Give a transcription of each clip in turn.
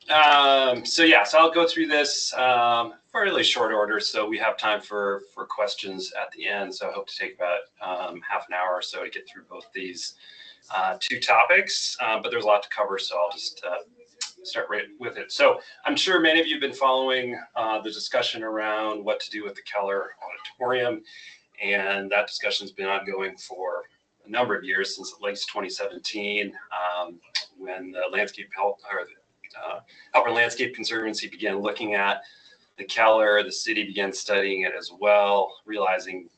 So I'll go through this fairly short order, so we have time for questions at the end. So I hope to take about half an hour or so to get through both these two topics, but there's a lot to cover, so I'll just start right with it. So I'm sure many of you have been following the discussion around what to do with the Keller Auditorium, and that discussion has been ongoing for a number of years, since at least 2017, when the Halpern Landscape Conservancy began looking at the Keller. The city began studying it as well, realizing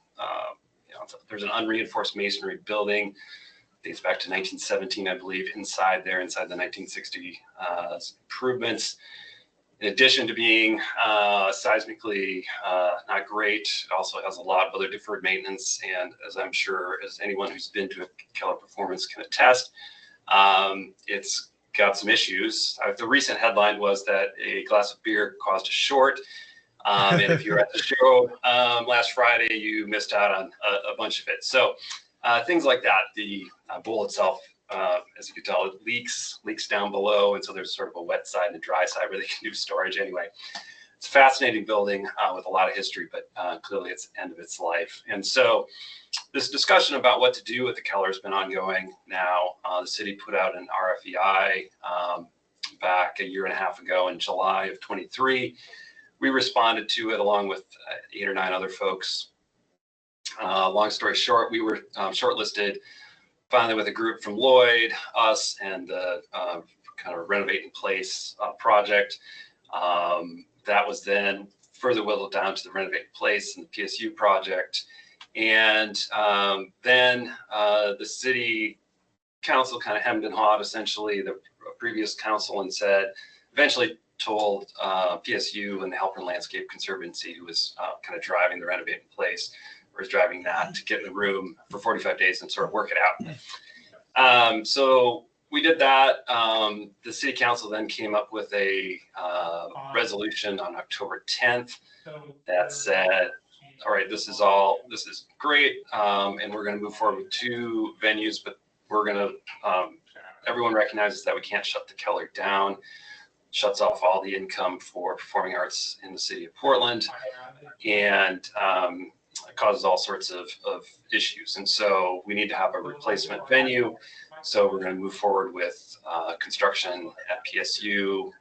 there's an unreinforced masonry building, dates back to 1917, I believe, inside the 1960 improvements. In addition to being seismically not great, it also has a lot of other deferred maintenance, and as I'm sure as anyone who's been to a Keller performance can attest, it's got some issues. The recent headline was that a glass of beer caused a short, and if you were at the show last Friday, you missed out on a bunch of it. So things like that. The bowl itself, as you can tell, it leaks down below, and so there's sort of a wet side and a dry side where they can do storage. Anyway, it's a fascinating building with a lot of history, but clearly it's the end of its life. And so this discussion about what to do with the Keller has been ongoing now. The city put out an RFEI back a year and a half ago in July of 23. We responded to it along with 8 or 9 other folks. Long story short, we were shortlisted finally with a group from Lloyd, us, and the kind of Renovate in Place project. That was then further whittled down to the Renovate in Place and the PSU project. And then the city council kind of hemmed and hawed essentially the previous council and eventually told PSU and the Halpern Landscape Conservancy, who was kind of driving the Renovate in Place, or is driving that, to get in the room for 45 days and sort of work it out. So we did that. The city council then came up with a resolution on October 10th that said, all right, this is great, and we're going to move forward with 2 venues, but we're going to, everyone recognizes that we can't shut the Keller down. Shuts off all the income for performing arts in the city of Portland, and causes all sorts of issues. And so we need to have a replacement venue. So we're going to move forward with construction at PSU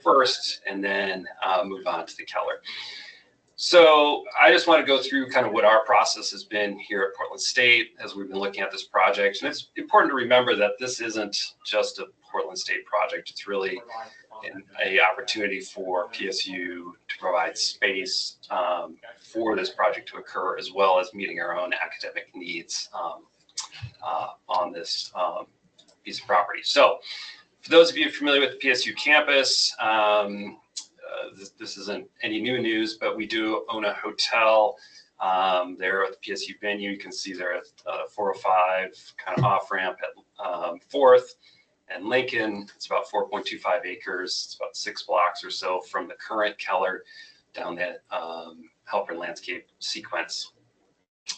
first, and then move on to the Keller. So I just want to go through kind of what our process has been here at Portland State as we've been looking at this project. And it's important to remember that this isn't just a Portland State project. It's really an opportunity for PSU to provide space for this project to occur, as well as meeting our own academic needs on this piece of property. So for those of you familiar with the PSU campus, this isn't any new news, but we do own a hotel there at the PSU venue. You can see there at 405, kind of off ramp at 4th and Lincoln. It's about 4.25 acres. It's about 6 blocks or so from the current Keller down that Halpern Landscape sequence.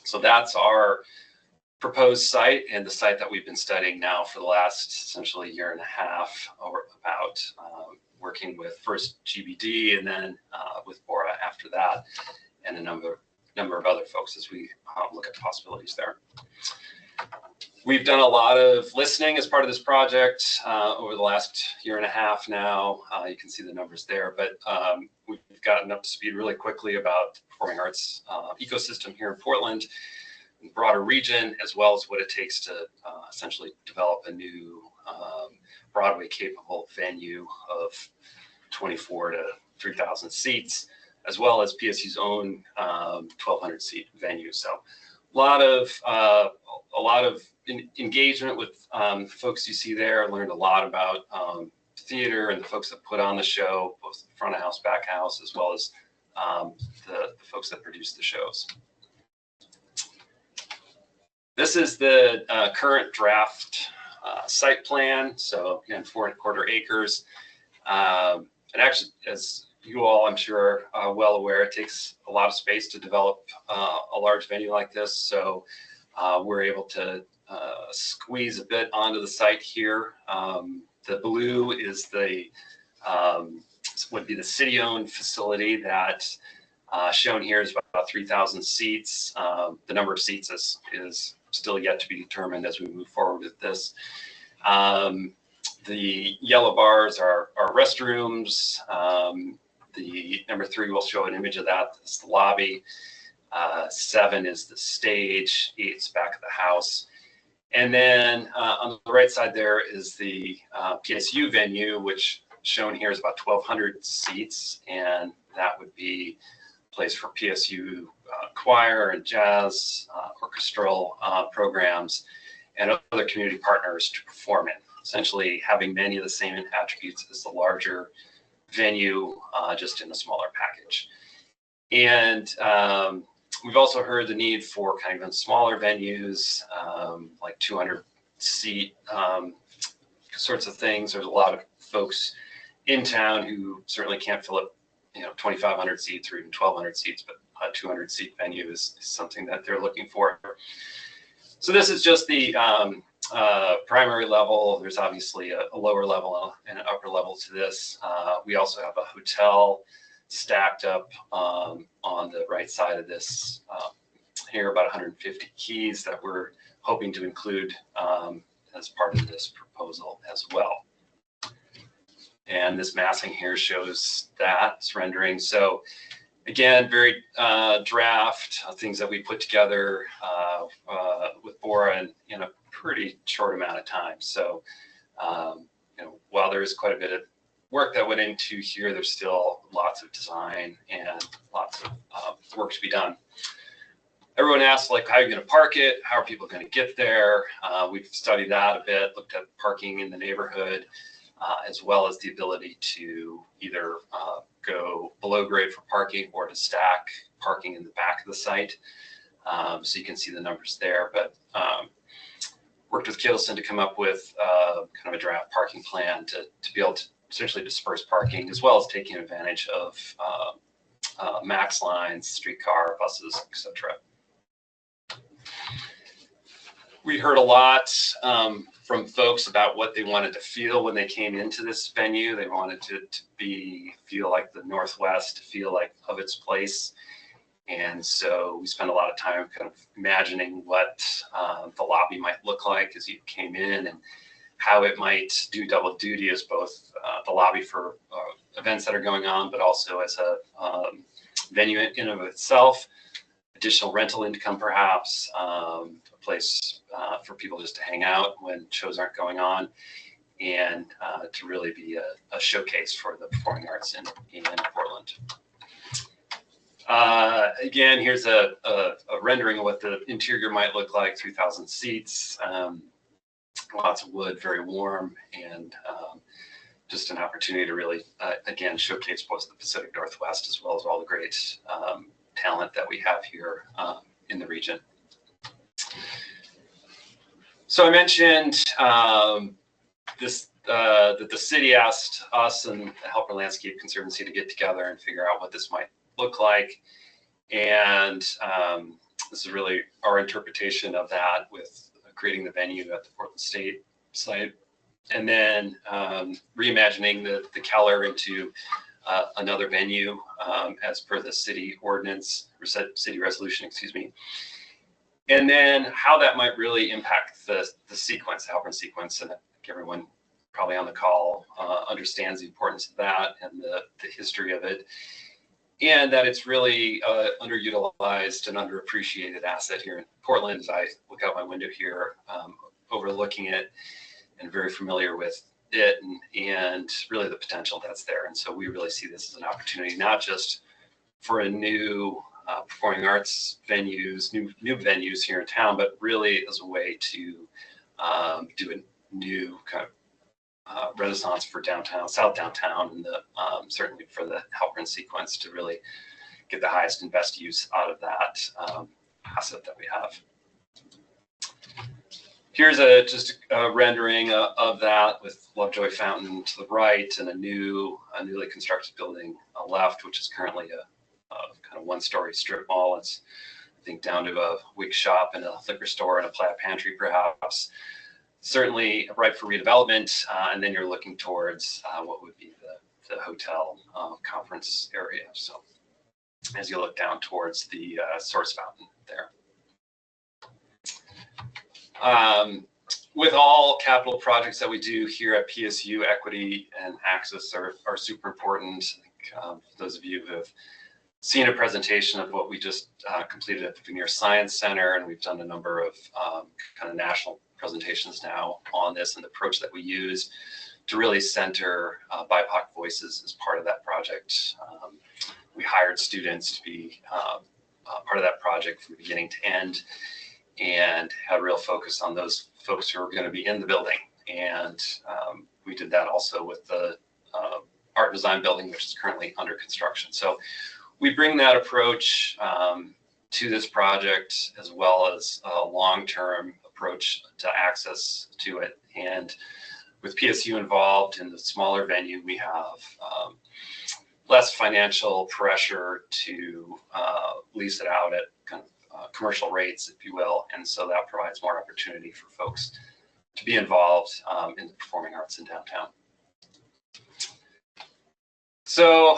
So that's our proposed site, and the site that we've been studying now for the last essentially year and a half, or about, working with first GBD and then with Bora after that, and a number of other folks as we look at possibilities there. We've done a lot of listening as part of this project over the last year and a half now. You can see the numbers there, but we've gotten up to speed really quickly about the performing arts ecosystem here in Portland and broader region, as well as what it takes to essentially develop a new Broadway capable venue of 24 to 3,000 seats, as well as PSU's own 1,200 seat venue. So a lot of engagement with folks you see there. I learned a lot about theater and the folks that put on the show, both front of house, back of house, as well as the folks that produce the shows. This is the current draft site plan. So again, 4.25 acres. And actually, as you all, I'm sure, are well aware, it takes a lot of space to develop a large venue like this. So we're able to squeeze a bit onto the site here. The blue is the would be the city-owned facility that shown here is about 3,000 seats. The number of seats is still yet to be determined as we move forward with this. The yellow bars are restrooms. The number 3 will show an image of that. It's the lobby. 7 is the stage. 8 is back of the house. And then on the right side there is the PSU venue, which shown here is about 1,200 seats, and that would be a place for PSU choir and jazz, orchestral programs, and other community partners to perform in. Essentially having many of the same attributes as the larger venue, just in a smaller package. And we've also heard the need for kind of even smaller venues, like 200 seat sorts of things. There's a lot of folks in town who certainly can't fill up, 2,500 seats or even 1,200 seats, but a 200 seat venue is something that they're looking for. So this is just the primary level. There's obviously a lower level and an upper level to this. We also have a hotel stacked up on the right side of this here, about 150 keys that we're hoping to include as part of this proposal as well. And this massing here shows that it's rendering. So again, very draft things that we put together with Bora in a pretty short amount of time. So while there is quite a bit of work that went into here, there's still lots of design and lots of work to be done. Everyone asks, like, how are you going to park it? How are people going to get there? We've studied that a bit, looked at parking in the neighborhood, as well as the ability to either go below grade for parking or to stack parking in the back of the site. So you can see the numbers there, but worked with Kittleson to come up with kind of a draft parking plan to be able to essentially disperse parking, as well as taking advantage of max lines, streetcar, buses, etc. We heard a lot from folks about what they wanted to feel when they came into this venue. They wanted to feel like the Northwest, to feel like of its place. And so we spent a lot of time kind of imagining what the lobby might look like as you came in, and how it might do double duty as both the lobby for events that are going on, but also as a venue in and of itself, additional rental income perhaps, a place for people just to hang out when shows aren't going on, and to really be a showcase for the performing arts in Portland. Again, here's a rendering of what the interior might look like. 3,000 seats, lots of wood, very warm, and just an opportunity to really, again, showcase both the Pacific Northwest as well as all the great talent that we have here in the region. So I mentioned that the city asked us and the Helper Landscape Conservancy to get together and figure out what this might look like. And this is really our interpretation of that, with creating the venue at the Portland State site, and then reimagining the Keller into another venue as per the city ordinance, or city resolution, excuse me. And then how that might really impact the sequence, the Halpern sequence. And I think everyone probably on the call understands the importance of that and the history of it, and that it's really underutilized and underappreciated asset here in Portland. As I look out my window here, overlooking it, and very familiar with it, and really the potential that's there. And so we really see this as an opportunity, not just for a new performing arts venues, new venues here in town, but really as a way to do a new kind of renaissance for downtown, South Downtown, and certainly for the Halpern sequence, to really get the highest and best use out of that asset that we have. Here's just a rendering of that, with Lovejoy Fountain to the right and a newly constructed building left, which is currently a kind of one-story strip mall. It's, I think, down to a wig shop and a liquor store and a plaid pantry, perhaps. Certainly ripe for redevelopment, and then you're looking towards what would be the hotel conference area. So as you look down towards the source fountain there. With all capital projects that we do here at PSU, equity and access are super important. I think those of you who have seen a presentation of what we just completed at the Veneer Science Center, and we've done a number of kind of national presentations now on this and the approach that we use to really center BIPOC voices as part of that project. We hired students to be part of that project from beginning to end, and had a real focus on those folks who are going to be in the building. And we did that also with the art design building, which is currently under construction. So we bring that approach to this project, as well as a long-term approach to access to it. And with PSU involved in the smaller venue, we have less financial pressure to lease it out at kind of commercial rates, if you will. And so that provides more opportunity for folks to be involved in the performing arts in downtown. So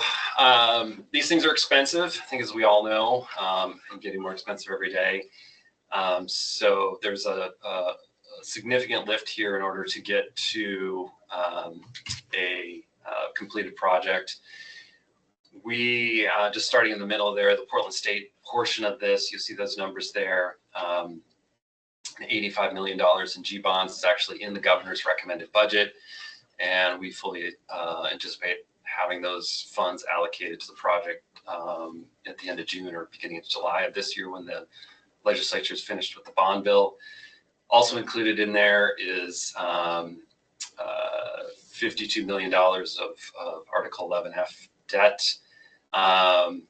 these things are expensive, I think, as we all know, and getting more expensive every day. So there's a significant lift here in order to get to a completed project. We, just starting in the middle there, the Portland State portion of this, you see those numbers there. $85 million in G bonds is actually in the governor's recommended budget, and we fully anticipate having those funds allocated to the project at the end of June or beginning of July of this year, when the legislature is finished with the bond bill. Also included in there is $52 million of Article 11F debt, and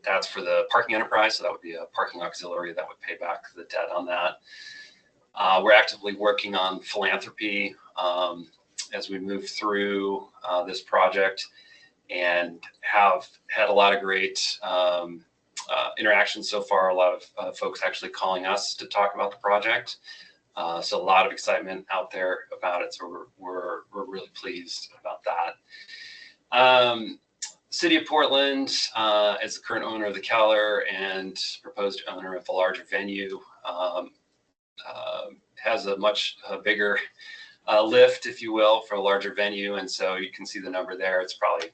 that's for the parking enterprise, so that would be a parking auxiliary that would pay back the debt on that. We're actively working on philanthropy as we move through this project, and have had a lot of great interactions so far. A lot of folks actually calling us to talk about the project. So a lot of excitement out there about it. So we're really pleased about that. City of Portland, as the current owner of the Keller and proposed owner of the larger venue, has a much bigger lift, if you will, for a larger venue. And so you can see the number there. It's probably,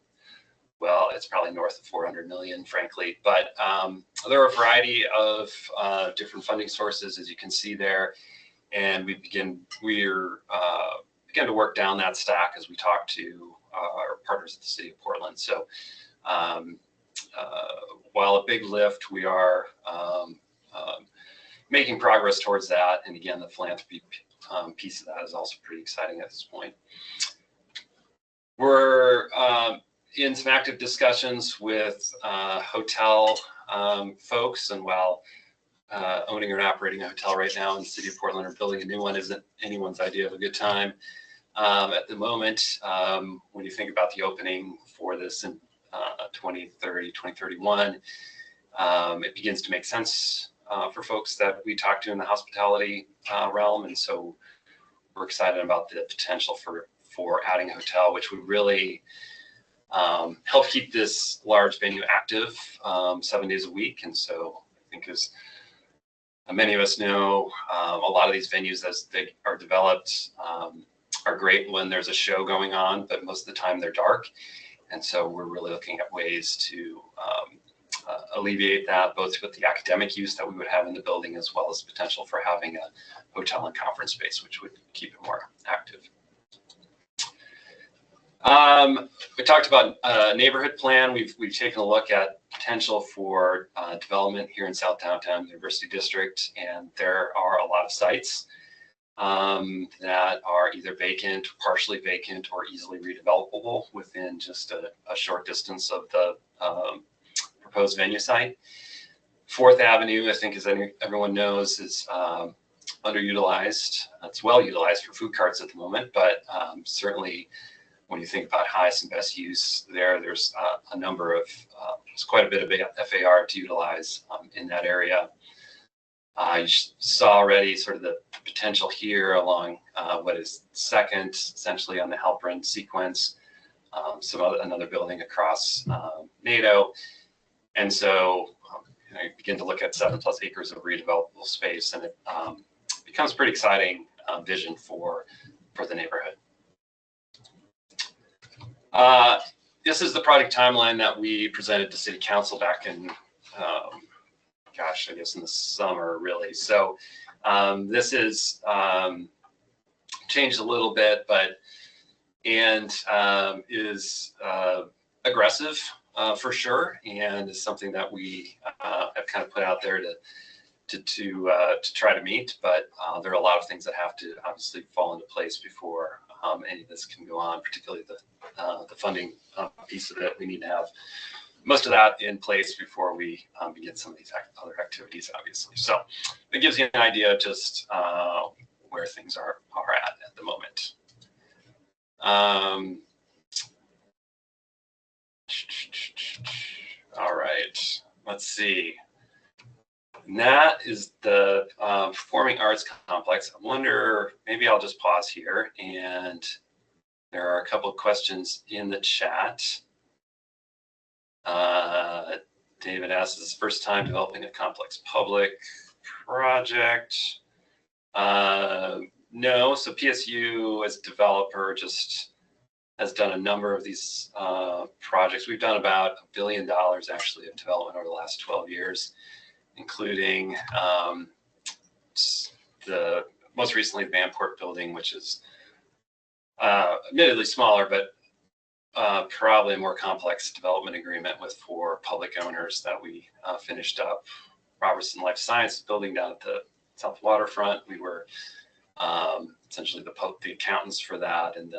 well, it's probably north of 400 million, frankly. But there are a variety of different funding sources, as you can see there. And we begin to work down that stack as we talk to our partners at the City of Portland. So while a big lift, we are making progress towards that. And again, the philanthropy piece of that is also pretty exciting at this point. We're in some active discussions with hotel folks, and while owning or operating a hotel right now in the City of Portland or building a new one isn't anyone's idea of a good time at the moment, when you think about the opening for this in 2030, 2031, it begins to make sense for folks that we talk to in the hospitality realm. And so we're excited about the potential for adding a hotel, which would really help keep this large venue active 7 days a week. And so I think, as many of us know, a lot of these venues, as they are developed, are great when there's a show going on, but most of the time they're dark. And so we're really looking at ways to alleviate that, both with the academic use that we would have in the building, as well as potential for having a hotel and conference space, which would keep it more active. We talked about a neighborhood plan. We've taken a look at potential for development here in South Downtown University District, and there are a lot of sites that are either vacant, partially vacant, or easily redevelopable within just a short distance of the proposed venue site. 4th Avenue, I think, as everyone knows, is underutilized. It's well utilized for food carts at the moment, but certainly when you think about highest and best use there's a number of, there's quite a bit of FAR to utilize in that area. You saw already sort of the potential here along what is 2nd, essentially on the Halpern sequence, another building across NATO. And so I begin to look at 7+ acres of redevelopable space, and it becomes pretty exciting vision for the neighborhood. This is the project timeline that we presented to City Council back in, gosh, I guess in the summer, really. So this is changed a little bit, but is aggressive for sure, and is something that we have kind of put out there to try to meet. But there are a lot of things that have to obviously fall into place before any of this can go on, particularly the funding piece of it. We need to have most of that in place before we begin some of these other activities, obviously. So it gives you an idea of just where things are at the moment. All right, let's see. And that is the Performing Arts Complex. I wonder, maybe I'll just pause here, and there are a couple of questions in the chat. David asks, "Is this the first time developing a complex public project?" No, so PSU as developer just has done a number of these projects. We've done about $1 billion actually of development over the last 12 years, including the most recently the Vanport building, which is admittedly smaller, but probably a more complex development agreement with 4 public owners that we finished up. Robertson Life Science building down at the South Waterfront. We were essentially the accountants for that, and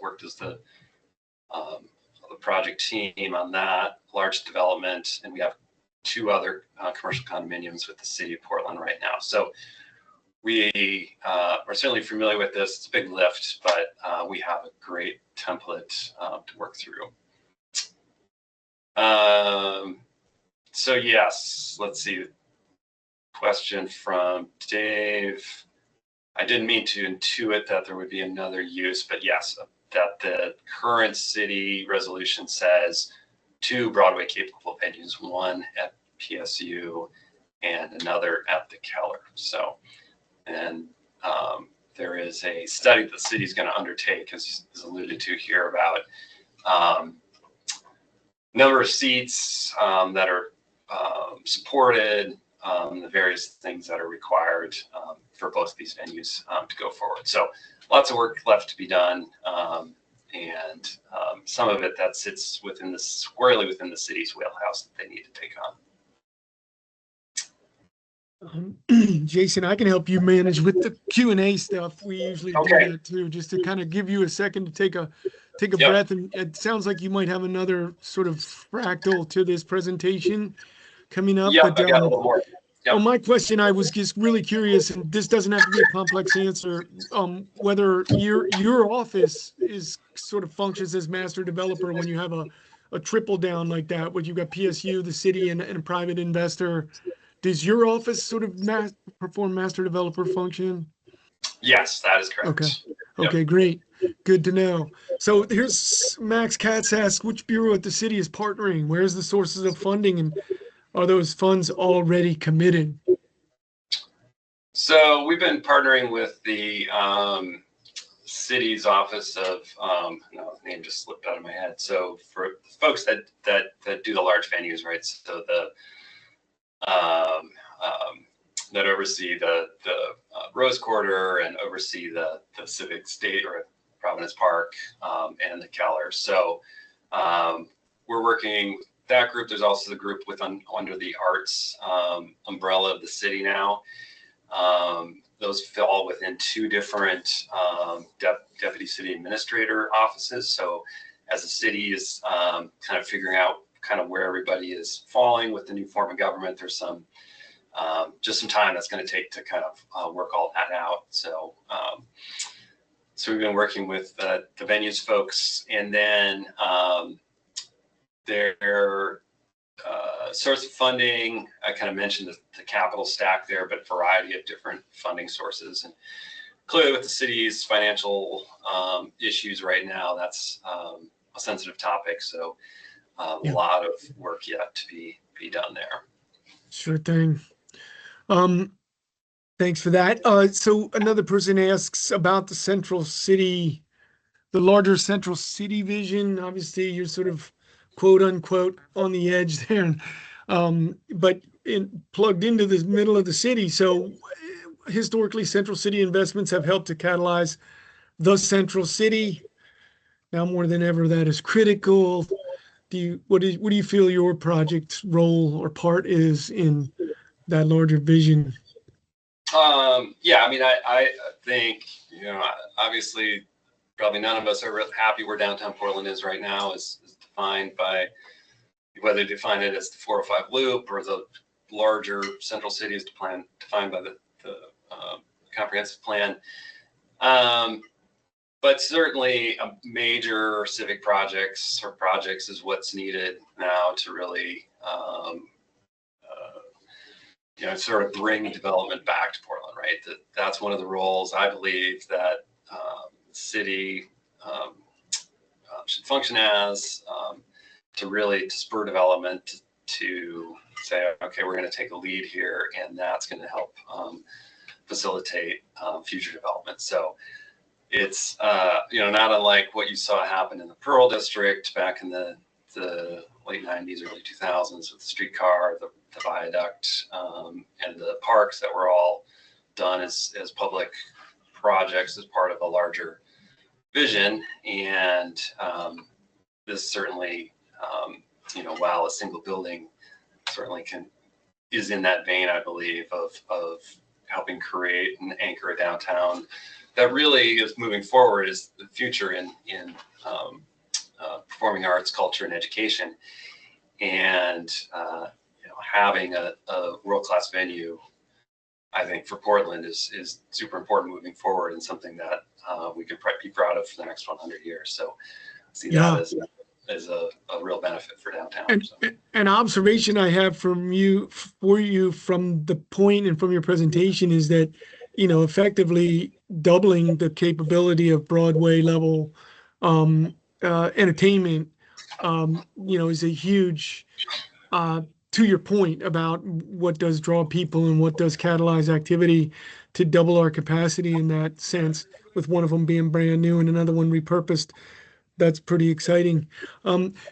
worked as the project team on that large development. And we have 2 other commercial condominiums with the city of Portland right now. So we are certainly familiar with this. It's a big lift, but we have a great template to work through. So yes, let's see. Question from Dave. I didn't mean to intuit that there would be another use, but yes, that the current city resolution says 2 Broadway capable venues, 1 at PSU and another at the Keller. So, and there is a study that the city is going to undertake, as is alluded to here, about number of seats that are supported, the various things that are required for both of these venues to go forward. So lots of work left to be done, and some of it that sits squarely within the city's wheelhouse that they need to take on. Jason, I can help you manage with the Q&A stuff. We usually do that too, just to kind of give you a second to take a breath. And it sounds like you might have another sort of fractal to this presentation coming up. Yeah, but, I got a little more. Yep. Well, my question, I was just really curious, and this doesn't have to be a complex answer, whether your office is sort of functions as master developer when you have a triple down like that, where you've got PSU, the city, and a private investor. Does your office sort of perform master developer function? Yes, that is correct. Okay. Okay, great. Good to know. So here's Max Katz asks, which bureau at the city is partnering? Where's the sources of funding, and are those funds already committed? So we've been partnering with the city's office of, no, the name just slipped out of my head. So for folks that do the large venues, right? So the that oversee the Rose Quarter and oversee the Civic State or Providence Park and the Keller. So we're working that group. There's also the group under the arts umbrella of the city now. Those fall within 2 different deputy city administrator offices. So as the city is kind of figuring out kind of where everybody is falling with the new form of government, there's some just some time that's going to take to kind of work all that out. So so we've been working with the venues folks, and then their source of funding, I kind of mentioned the capital stack there, but a variety of different funding sources. And clearly with the city's financial issues right now, that's a sensitive topic. So a lot of work yet to be done there. Sure thing. Thanks for that. So another person asks about the central city, the larger central city vision. Obviously, you're sort of quote unquote on the edge there, but plugged into the middle of the city. So historically, central city investments have helped to catalyze the central city. Now more than ever, that is critical. What do you feel your project's role or part is in that larger vision? Yeah, I mean, I think, obviously, probably none of us are really happy where downtown Portland is right now, is defined by whether you define it as the 405 loop or the larger central city is defined by the comprehensive plan. But certainly major civic projects is what's needed now to really sort of bring development back to Portland, right? That's one of the roles I believe that the city should function as, to really spur development, to say, okay, we're going to take a lead here, and that's going to help facilitate future development. So it's not unlike what you saw happen in the Pearl District back in the late 90s, early 2000s with the streetcar, the viaduct, and the parks that were all done as public projects as part of a larger vision. And this certainly, while a single building certainly is in that vein, I believe, of helping create and anchor a downtown that really is moving forward is the future in performing arts, culture, and education. And having a world-class venue, I think, for Portland is super important moving forward, and something that we could be proud of for the next 100 years. So I see that as a real benefit for downtown. And an observation I have for you from the point and from your presentation is that, effectively doubling the capability of Broadway level entertainment, is a huge, to your point about what does draw people and what does catalyze activity, to double our capacity in that sense, with one of them being brand new and another one repurposed. That's pretty exciting.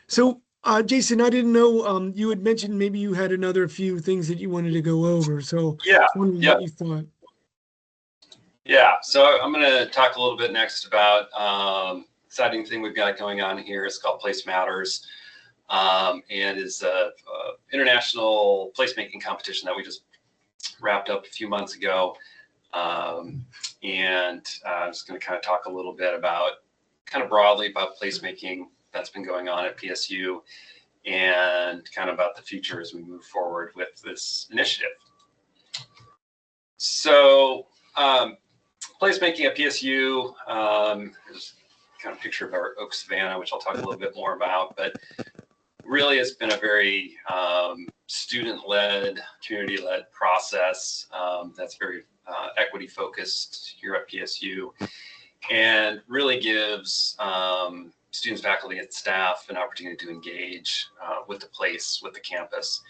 So Jason, I didn't know, you had mentioned maybe you had another few things that you wanted to go over. So what you thought. Yeah, so I'm going to talk a little bit next about exciting thing we've got going on here. It's called Place Matters, and is a international placemaking competition that we just wrapped up a few months ago. And I'm just going to kind of talk a little bit about broadly about placemaking that's been going on at PSU, and kind of about the future as we move forward with this initiative. So placemaking at PSU, there's kind of a picture of our Oak Savannah, which I'll talk a little bit more about, but really it's been a very student-led, community-led process that's very equity focused here at PSU, and really gives students, faculty, and staff an opportunity to engage with the place, with the campus,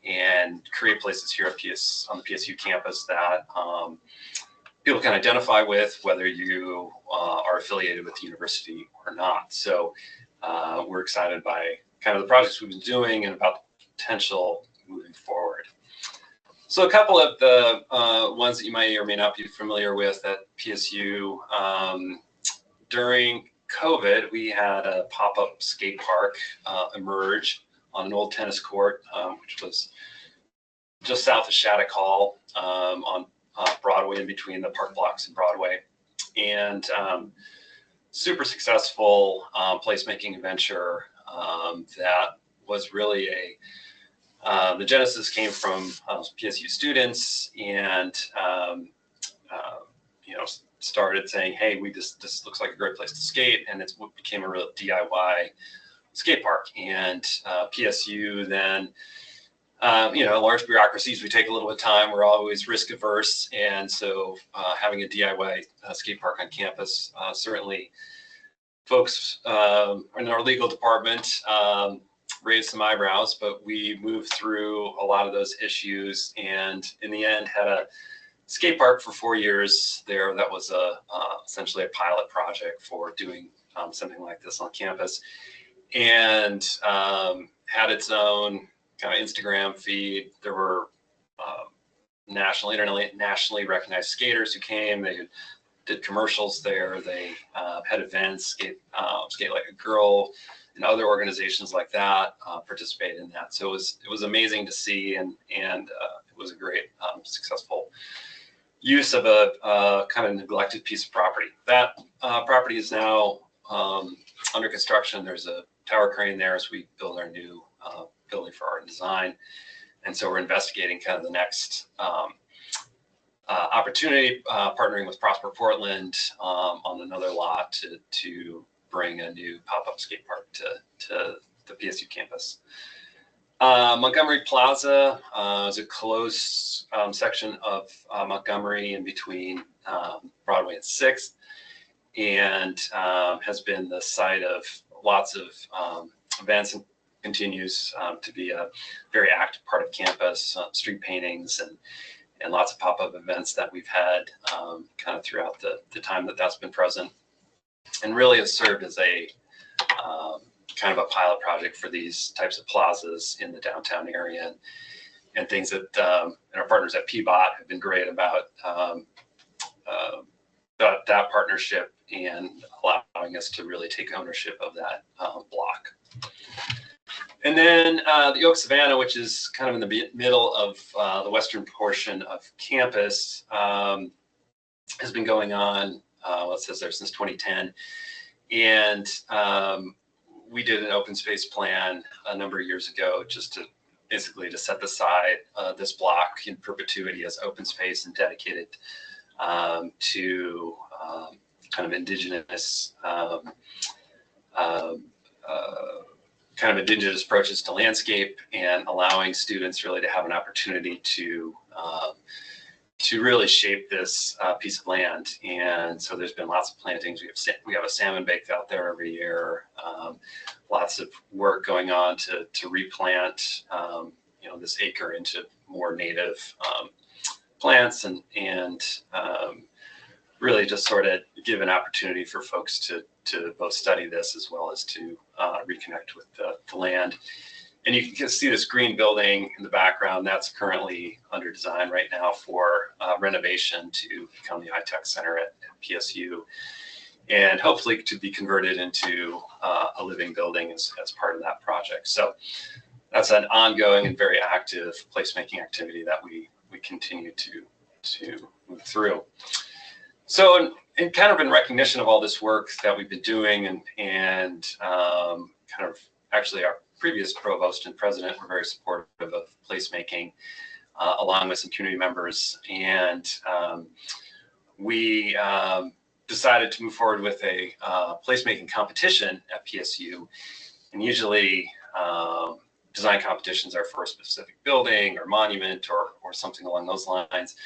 and create places here at on the PSU campus that people can identify with, whether you are affiliated with the university or not. So we're excited by kind of the projects we've been doing and about the potential moving forward. So a couple of the ones that you may or may not be familiar with at PSU, during COVID, we had a pop-up skate park emerge on an old tennis court, which was just south of Shattuck Hall, on Broadway, in between the park blocks and Broadway. And super successful placemaking venture that was really the genesis came from PSU students, and started saying, hey, this looks like a great place to skate, and it became a real DIY skate park. And PSU then large bureaucracies, we take a little bit of time. We're always risk averse. And so having a DIY skate park on campus, certainly folks in our legal department raised some eyebrows, but we moved through a lot of those issues, and in the end had a skate park for 4 years there. That was essentially a pilot project for doing something like this on campus, and had its own kind of Instagram feed. There were nationally recognized skaters who came. They did commercials there. They had events, skate like a girl, and other organizations like that participated in that. So it was amazing to see, and it was a great successful use of a kind of neglected piece of property. That property is now under construction. There's a tower crane there as we build our new building for art and design. And so we're investigating kind of the next opportunity, partnering with Prosper Portland on another lot to bring a new pop-up skate park to the PSU campus. Montgomery Plaza is a close section of Montgomery in between Broadway and 6th, and has been the site of lots of events, and continues to be a very active part of campus, street paintings and lots of pop-up events that we've had kind of throughout the time that's been present, and really has served as a kind of a pilot project for these types of plazas in the downtown area, and things that and our partners at PBOT have been great about that partnership and allowing us to really take ownership of that block. And then the Oak Savannah, which is kind of in the middle of the western portion of campus, has been going on, it says there, since 2010. And we did an open space plan a number of years ago, just to basically to set aside this block in perpetuity as open space and dedicated to kind of indigenous approaches to landscape, and allowing students really to have an opportunity to really shape this piece of land. And so there's been lots of plantings. We have a salmon bake out there every year. Lots of work going on to replant this acre into more native plants, and really just sort of give an opportunity for folks to both study this as well as to reconnect with the land. And you can see this green building in the background. That's currently under design right now for renovation to become the high-tech center at PSU, and hopefully to be converted into a living building as part of that project. So that's an ongoing and very active placemaking activity that we continue to move through. So in kind of in recognition of all this work that we've been doing, and kind of actually our previous provost and president were very supportive of placemaking, along with some community members. And we decided to move forward with a placemaking competition at PSU. And usually design competitions are for a specific building or monument or something along those lines.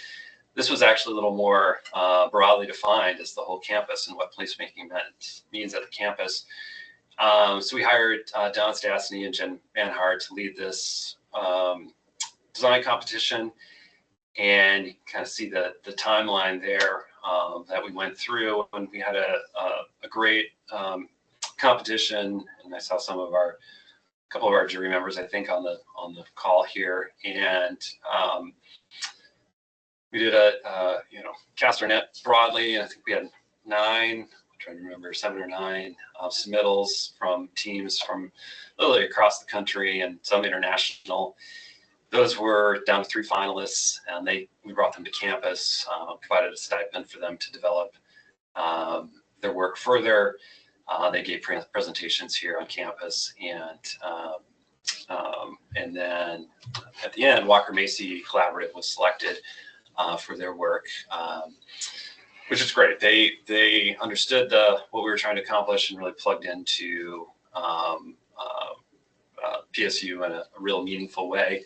This was actually a little more broadly defined as the whole campus and what placemaking means at the campus. So we hired Don Stastny and Jen Manhart to lead this design competition, and you can kind of see the timeline there that we went through. And we had a great competition, and I saw a couple of our jury members, I think, on the call here. And we did cast our net broadly, and I think we had 7 or 9 submittals from teams from literally across the country and some international. Those were down to 3 finalists, and we brought them to campus, provided a stipend for them to develop their work further. They gave presentations here on campus, and then at the end, Walker Macy Collaborative was selected for their work, which is great. They understood what we were trying to accomplish and really plugged into PSU in a real meaningful way.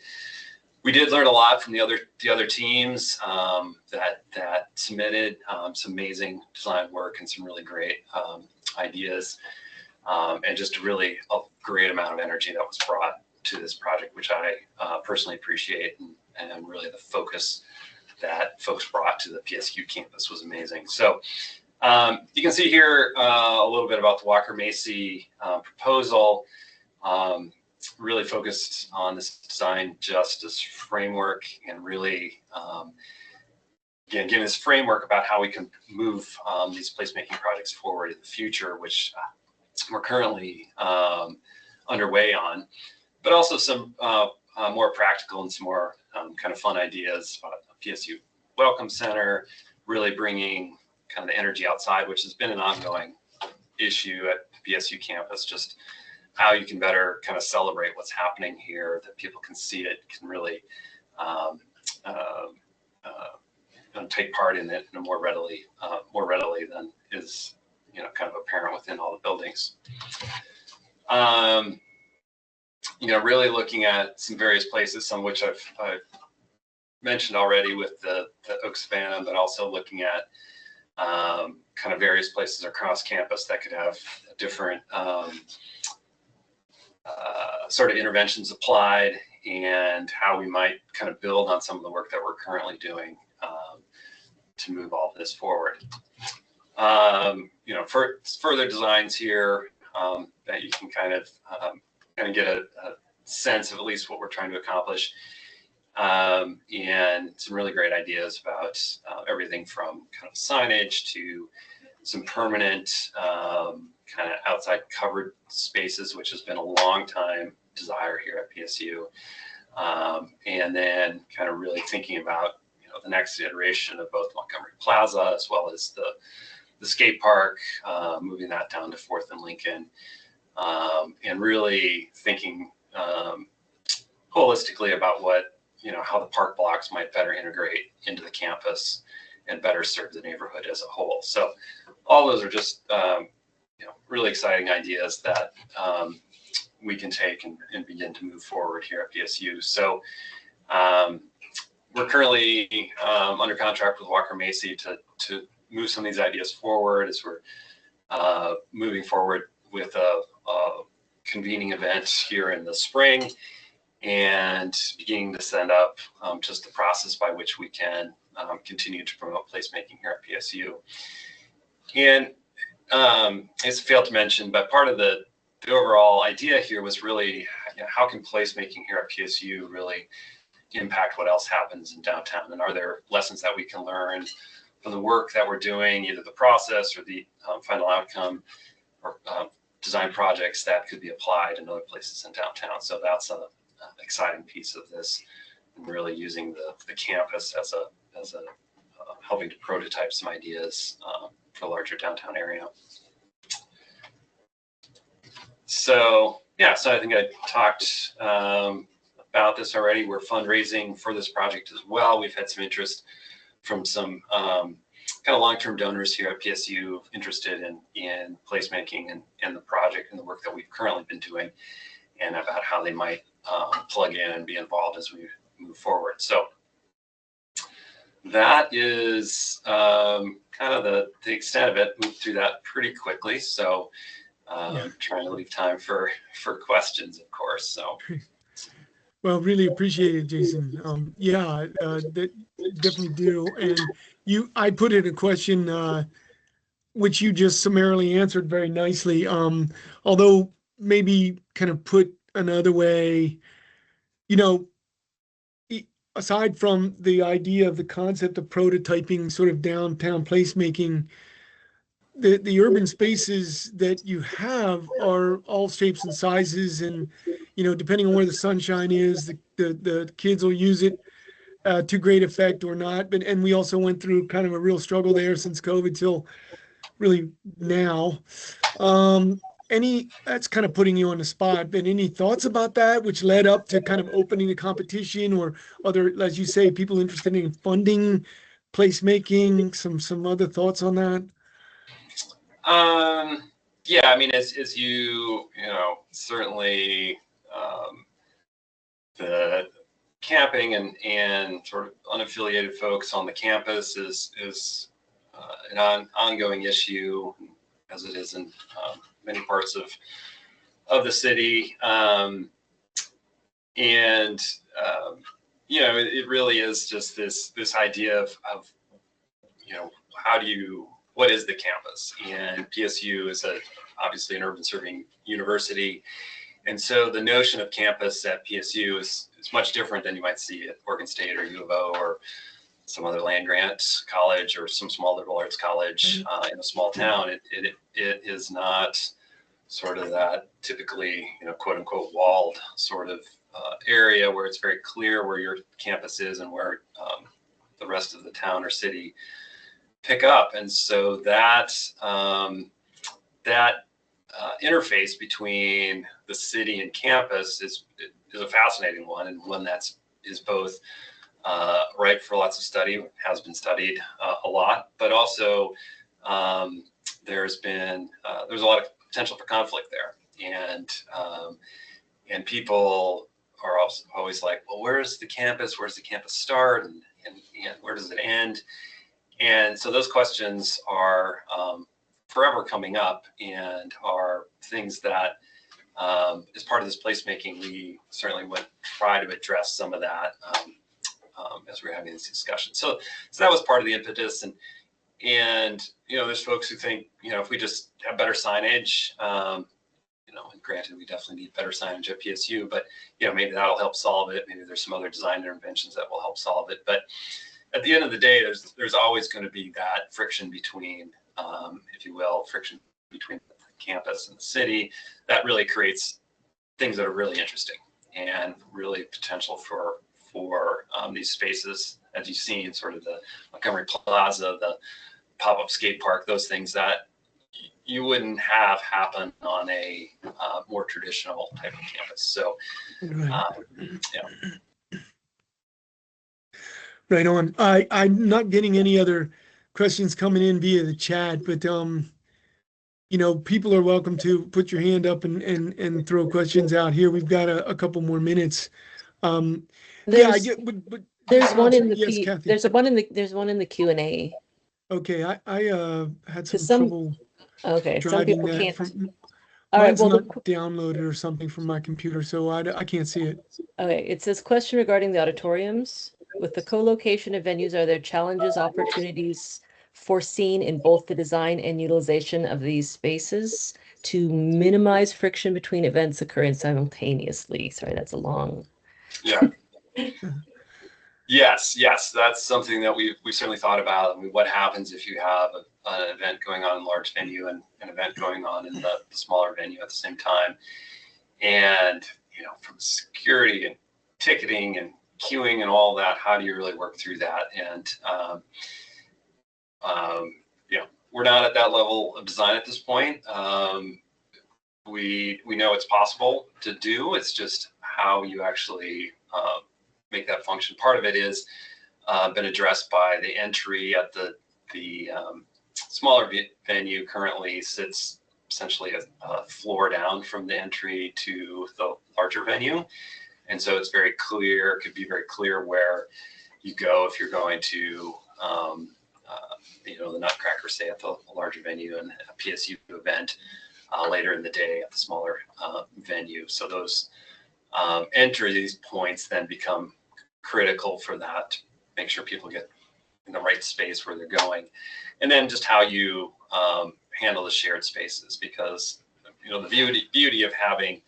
we did learn a lot from the other teams that submitted some amazing design work and some really great ideas, and just really a great amount of energy that was brought to this project, which I personally appreciate, and really the focus that folks brought to the PSU campus was amazing. So you can see here a little bit about the Walker-Macy proposal. Really focused on this design justice framework, and really, again, giving this framework about how we can move these placemaking projects forward in the future, which we're currently underway on, but also some more practical and some more kind of fun ideas about a PSU Welcome Center, really bringing kind of the energy outside, which has been an ongoing issue at PSU campus, just how you can better kind of celebrate what's happening here, that people can see it, can really take part in it more readily than is, kind of apparent within all the buildings. Really looking at some various places, some of which I've mentioned already with the Oak Savannah, but also looking at kind of various places across campus that could have different sort of interventions applied, and how we might kind of build on some of the work that we're currently doing to move all of this forward. For further designs here that you can kind of get a sense of at least what we're trying to accomplish, and some really great ideas about everything from kind of signage to some permanent kind of outside covered spaces, which has been a long time desire here at PSU, and then kind of really thinking about the next iteration of both Montgomery Plaza as well as the skate park, moving that down to 4th and Lincoln, and really thinking holistically about what how the park blocks might better integrate into the campus and better serve the neighborhood as a whole. So all those are just really exciting ideas that we can take and begin to move forward here at PSU. So we're currently under contract with Walker-Macy to move some of these ideas forward, as we're moving forward with a convening event here in the spring, and beginning to set up just the process by which we can continue to promote placemaking here at PSU. And I failed to mention, but part of the overall idea here was really, how can placemaking here at PSU really impact what else happens in downtown? And are there lessons that we can learn from the work that we're doing, either the process or the final outcome, or design projects that could be applied in other places in downtown? So that's an exciting piece of this, and really using the campus as a helping to prototype some ideas for the larger downtown area. So yeah, so I think I talked about this already. We're fundraising for this project as well. We've had some interest from some kind of long-term donors here at PSU interested in placemaking and the project and the work that we've currently been doing, and about how they might plug in and be involved as we move forward. So that is kind of the extent of it. Moved through that pretty quickly. So trying to leave time for questions, of course. So. Well, really appreciate it, Jason. Yeah, definitely do. And I put in a question, which you just summarily answered very nicely. Although maybe kind of put another way, aside from the idea of the concept of prototyping sort of downtown placemaking, the urban spaces that you have are all shapes and sizes, and depending on where the sunshine is, the kids will use it to great effect or not. And we also went through kind of a real struggle there since COVID till really now. That's kind of putting you on the spot, but any thoughts about that, which led up to kind of opening the competition, or other, as you say, people interested in funding placemaking? Some other thoughts on that? Yeah, I mean, as you certainly camping and sort of unaffiliated folks on the campus is an ongoing issue, as it is in many parts of the city. It really is just this idea of what is the campus? And PSU is obviously an urban serving university. And so the notion of campus at PSU is much different than you might see at Oregon State or U of O or some other land grant college or some small liberal arts college in a small town. It is not sort of that typically, quote unquote, walled sort of area where it's very clear where your campus is and where the rest of the town or city pick up. And so that interface between the city and campus is a fascinating one, and one is both ripe for lots of study, has been studied a lot, but also there's a lot of potential for conflict there, and people are also always like, well, where's the campus start, and where does it end? And so those questions are forever coming up, and are things that as part of this placemaking, we certainly would try to address some of that as we're having this discussion. So that was part of the impetus, and there's folks who think, if we just have better signage, and granted, we definitely need better signage at PSU, but maybe that'll help solve it. Maybe there's some other design interventions that will help solve it. But at the end of the day, there's always going to be that friction between, if you will, the campus and the city that really creates things that are really interesting and really potential for these spaces, as you've seen, sort of the Montgomery Plaza, the pop-up skate park, those things that you wouldn't have happen on a more traditional type of campus. So, Right on. I'm not getting any other questions coming in via the chat, but people are welcome to put your hand up and throw questions out here. We've got a couple more minutes. There's one in the Kathy. there's one in the Q&A. Okay, I had some trouble. Okay, some people can't. All right, well, not downloaded or something from my computer, so I can't see it. Okay, it says, question regarding the auditoriums. With the co-location of venues, are there challenges, opportunities foreseen in both the design and utilization of these spaces to minimize friction between events occurring simultaneously? Sorry, that's a long. Yeah. Yes, that's something that we've certainly thought about. I mean, what happens if you have an event going on in a large venue and an event going on in the smaller venue at the same time? And, from security and ticketing and queuing and all that, how do you really work through that? And, we're not at that level of design at this point. We know it's possible to do. It's just how you actually make that function. Part of it is been addressed by the entry at the smaller venue. Currently sits essentially a floor down from the entry to the larger venue, and so it's very clear. It could be very clear where you go if you're going to the Nutcracker, say, at the larger venue, and a PSU event later in the day at the smaller venue. So those entry points then become critical for that. Make sure people get in the right space where they're going, and then just how you handle the shared spaces, because the beauty of having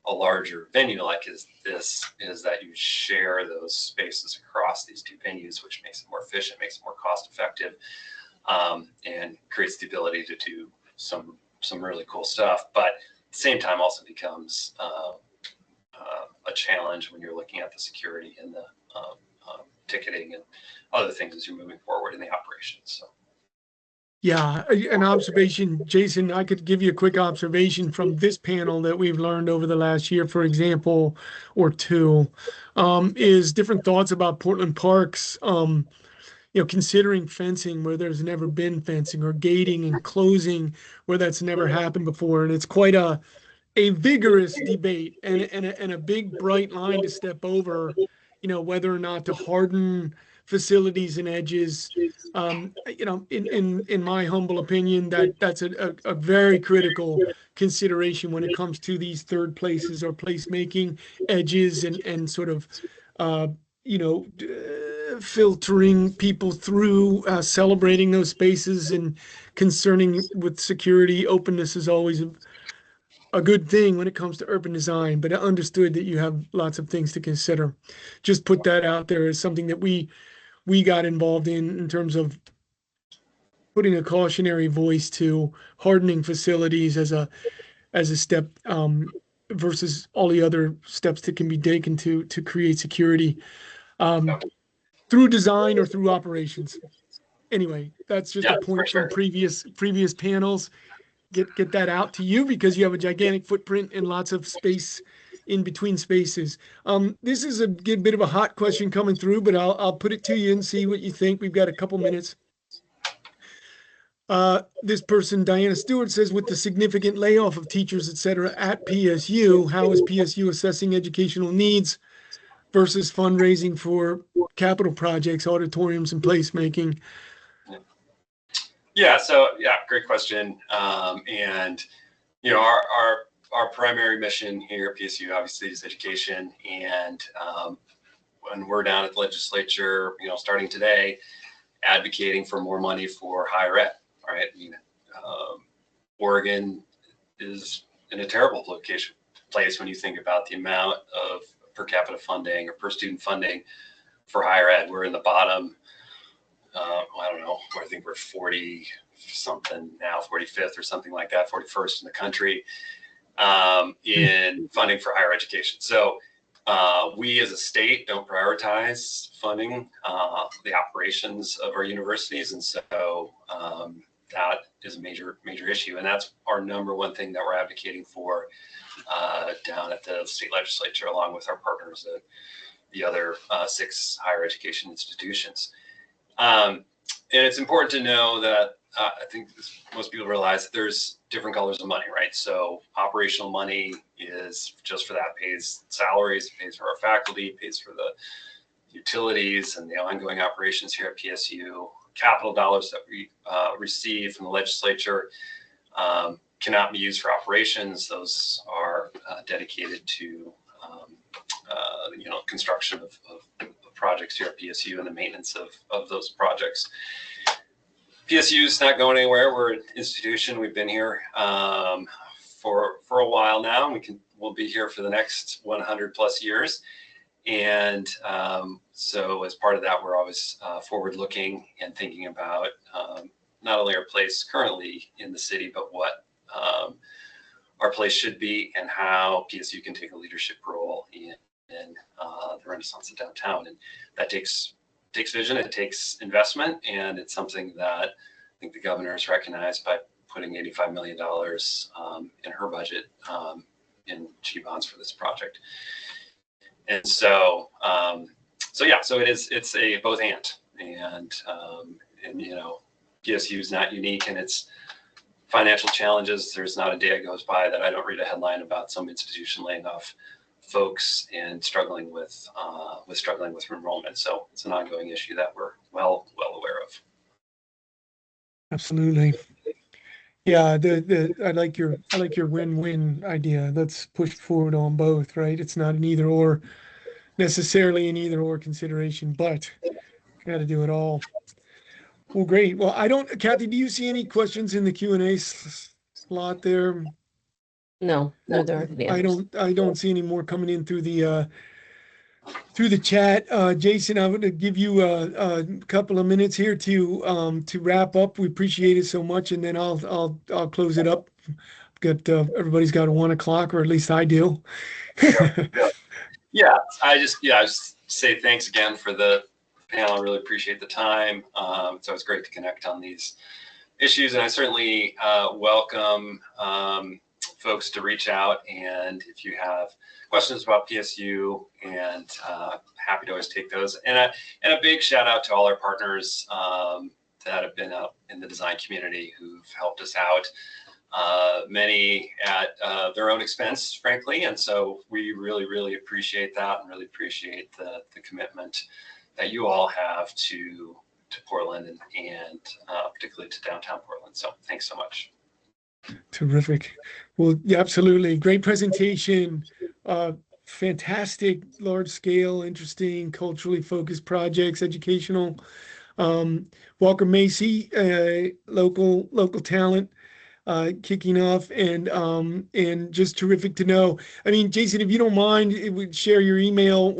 a larger venue like this is that you share those spaces across these two venues, which makes it more efficient, makes it more cost effective, and creates the ability to do some really cool stuff. But at the same time, also becomes a challenge when you're looking at the security and the ticketing and other things as you're moving forward in the operations. So. Yeah, an observation, Jason, I could give you a quick observation from this panel that we've learned over the last year, for example, or two, is different thoughts about Portland parks, considering fencing where there's never been fencing, or gating and closing where that's never happened before. And it's quite a vigorous debate and a big bright line to step over whether or not to harden facilities and edges. In my humble opinion, that's a very critical consideration when it comes to these third places or placemaking edges and sort of, filtering people through, celebrating those spaces and concerning with security. Openness is always a good thing when it comes to urban design, but I understood that you have lots of things to consider. Just put that out there as something that we got involved in terms of putting a cautionary voice to hardening facilities as a step, versus all the other steps that can be taken to create security, through design or through operations. Anyway, that's just Yeah, a for point sure. from previous panels. Get that out to you because you have a gigantic footprint and lots of space in between spaces. This is a good bit of a hot question coming through, but I'll put it to you and see what you think. We've got a couple minutes. This person, Diana Stewart, says, with the significant layoff of teachers, et cetera, at PSU, how is PSU assessing educational needs versus fundraising for capital projects, auditoriums, and placemaking? Yeah, so yeah, great question. And our primary mission here at PSU obviously is education. And when we're down at the legislature, starting today, advocating for more money for higher ed, right? Oregon is in a terrible place when you think about the amount of per capita funding or per student funding for higher ed. We're in the bottom. I don't know. I think we're 40 something now, 45th or something like that, 41st in the country in funding for higher education. So we as a state don't prioritize funding the operations of our universities, and so that is a major issue, and that's our number one thing that we're advocating for down at the state legislature, along with our partners at the other 6 higher education institutions. And it's important to know that I think most people realize that there's different colors of money, right? So operational money is just for that, pays salaries, pays for our faculty, pays for the utilities and the ongoing operations here at PSU. Capital dollars that we receive from the legislature cannot be used for operations. Those are dedicated to construction of projects here at PSU and the maintenance of those projects. PSU is not going anywhere. We're an institution. We've been here for a while now, and we'll be here for the next 100 plus years. And so as part of that, we're always forward looking and thinking about not only our place currently in the city, but what our place should be and how PSU can take a leadership role in the renaissance of downtown. And that takes vision, it takes investment, and it's something that I think the governor has recognized by putting $85 million in her budget in G bonds for this project. And so it's a both and PSU is not unique in its financial challenges. There's not a day that goes by that I don't read a headline about some institution laying off folks and struggling with enrollment. So it's an ongoing issue that we're well aware of. Absolutely. Yeah, I like your win-win idea. Let's push forward on both, right? It's not an either or necessarily an either or consideration, but got to do it all. Well, great. Well, Kathy, do you see any questions in the Q&A slot there? No, there aren't any others. I don't see any more coming in through the chat. Jason, I'm going to give you a couple of minutes here to wrap up. We appreciate it so much, and then I'll close it up. Everybody's got a 1 o'clock, or at least I do. Yeah, I just say thanks again for the panel. I really appreciate the time. It's always great to connect on these issues, and I certainly welcome folks to reach out, and if you have questions about PSU, and happy to always take those. And a big shout out to all our partners that have been out in the design community who've helped us out many at their own expense, frankly. And so we really, really appreciate that and really appreciate the commitment that you all have to Portland and particularly to downtown Portland. So thanks so much. Terrific. Well, yeah, absolutely. Great presentation. Fantastic, large scale, interesting, culturally focused projects, educational. Walker Macy, local talent, kicking off, and just terrific to know. I mean, Jason, if you don't mind, it would share your email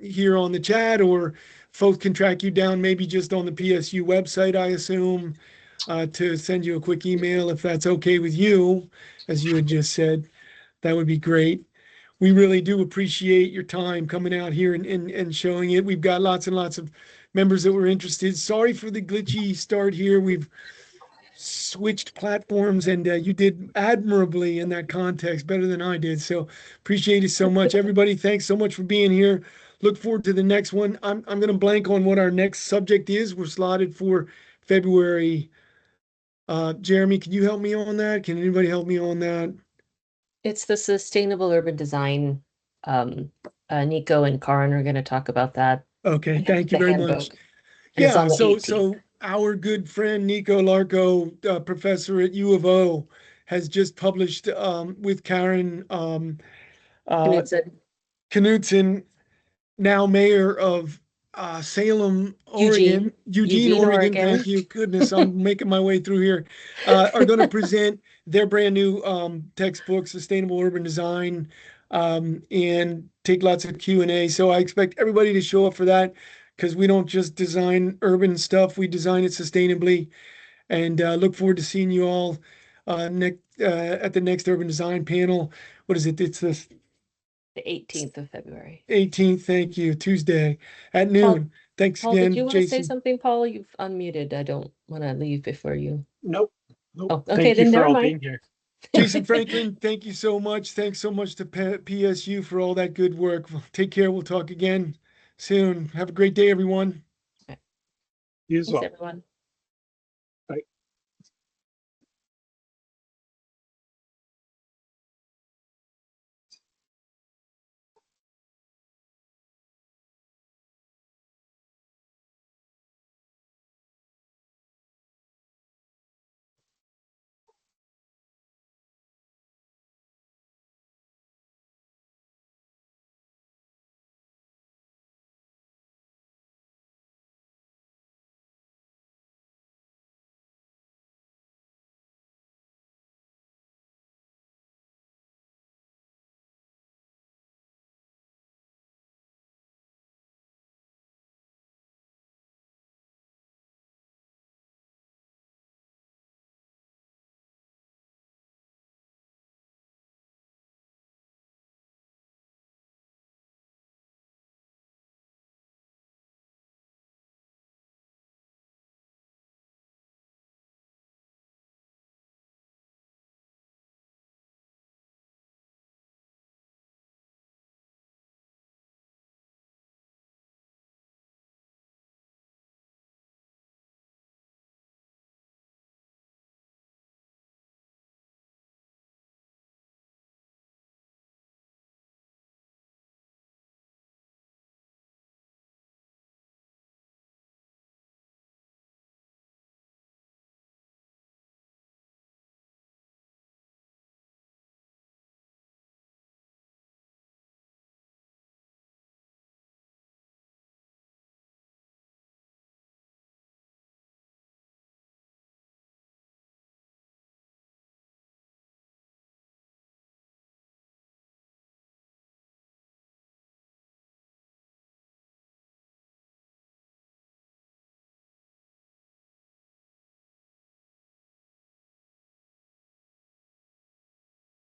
here on the chat, or folks can track you down maybe just on the PSU website, I assume, to send you a quick email if that's okay with you, as you had just said. That would be great. We really do appreciate your time coming out here and showing it. We've got lots and lots of members that were interested. Sorry for the glitchy start here. We've switched platforms, and you did admirably in that context, better than I did. So appreciate it so much. Everybody, thanks so much for being here. Look forward to the next one. I'm going to blank on what our next subject is. We're slotted for February. Jeremy, can you help me on that? Can anybody help me on that? It's the sustainable urban design. Nico and Karin are going to talk about that. Okay, thank you The very handbook. much. And it's Yeah, on the so 18th. our good friend Nico Larco, professor at U of O, has just published with Karen Knudsen. Knudsen, now mayor of Salem, Oregon, Eugene, Oregon. Thank you. Goodness, I'm making my way through here. Are going to present their brand new textbook, Sustainable Urban Design, and take lots of Q&A. So I expect everybody to show up for that, because we don't just design urban stuff, we design it sustainably. And look forward to seeing you all at the next urban design panel. What is it? It's the 18th of February. 18th, thank you, Tuesday at noon. Thanks Paul, again, did you want to say Jason. something, Paul? You've unmuted. I don't want to leave before you. Nope. Oh, okay, Thank then you for never all mind. being here. Jason Franklin, thank you so much. Thanks so much to PSU for all that good work. Take care. We'll talk again soon. Have a great day, everyone. You as Thanks, well. everyone.